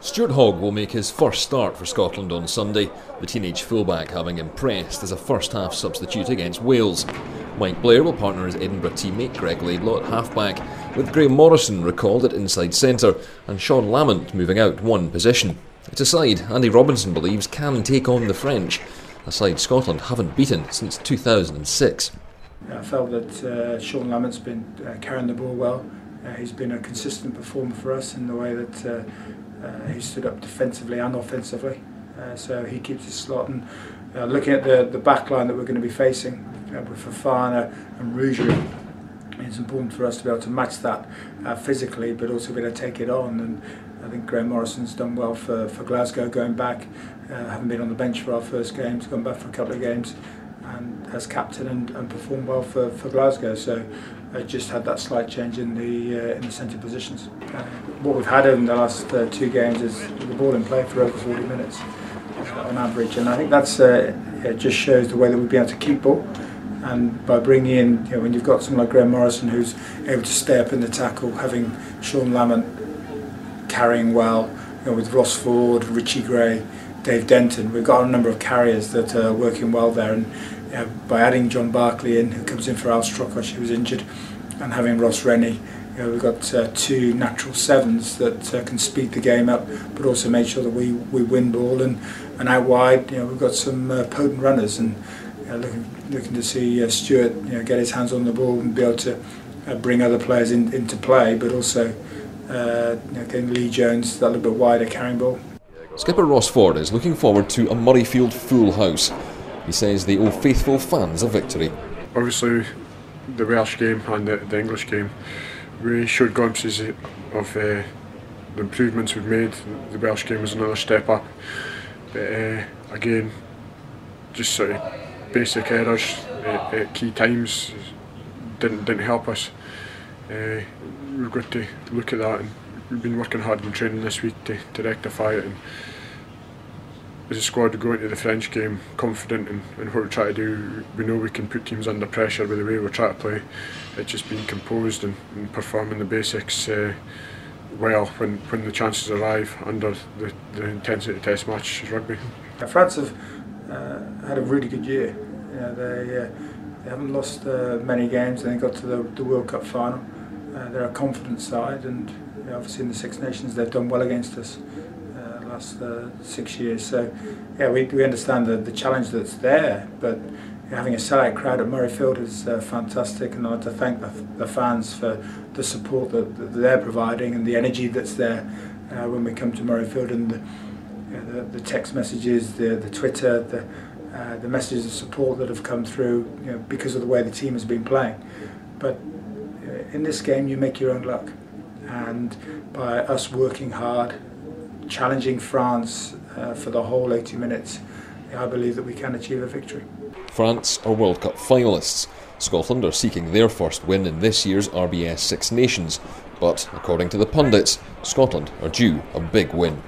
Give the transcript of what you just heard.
Stuart Hogg will make his first start for Scotland on Sunday, the teenage fullback having impressed as a first-half substitute against Wales. Mike Blair will partner his Edinburgh teammate Greg Laidlaw at half-back, with Graham Morrison recalled at inside centre and Sean Lamont moving out one position. It's a side Andy Robinson believes can take on the French, a side Scotland haven't beaten since 2006. I felt that Sean Lamont's been carrying the ball well. He's been a consistent performer for us in the way that he stood up defensively and offensively. So he keeps his slot. And looking at the back line that we're going to be facing with Fofana and Rougerie, it's important for us to be able to match that physically, but also be able to take it on. And I think Graham Morrison's done well for Glasgow going back. Having been on the bench for our first games, gone back for a couple of games, and as captain and performed well for Glasgow. So I just had that slight change in the centre positions. What we've had in the last two games is the ball in play for over 40 minutes on average, and I think that's it just shows the way that we've been able to keep ball. And by bringing in, when you've got someone like Graham Morrison who's able to stay up in the tackle, having Sean Lamont carrying well, with Ross Ford, Richie Gray, Dave Denton, we've got a number of carriers that are working well there. And by adding John Barclay in, who comes in for Al Strokosh, who was injured, and having Ross Rennie, we've got two natural sevens that can speed the game up, but also make sure that we win ball. And out wide, we've got some potent runners, and looking to see Stuart get his hands on the ball and be able to bring other players into play, but also getting Lee Jones that little bit wider carrying ball. Skipper Ross Ford is looking forward to a Murrayfield full house. He says they owe faithful fans a victory. Obviously, the Welsh game and the English game, we showed glimpses of the improvements we've made. The Welsh game was another step up, but again, just sort of basic errors at key times didn't help us. We've got to look at that, and we've been working hard in training this week to rectify it. And as a squad, we go into the French game confident in what we try to do. We know we can put teams under pressure with the way we try to play. It's just being composed and performing the basics well when the chances arrive under the intensity test match is rugby. France have had a really good year. They haven't lost many games, and they got to the World Cup final. They're a confident side, and obviously in the Six Nations they've done well against us last 6 years. So we understand the challenge that's there, but having a sellout crowd at Murrayfield is fantastic, and I'd like to thank the fans for the support that they're providing and the energy that's there when we come to Murrayfield, and the text messages, the Twitter, the messages of support that have come through because of the way the team has been playing. But in this game you make your own luck, and by us working hard, challenging France for the whole 80 minutes, I believe that we can achieve a victory. France are World Cup finalists. Scotland are seeking their first win in this year's RBS Six Nations, but according to the pundits, Scotland are due a big win.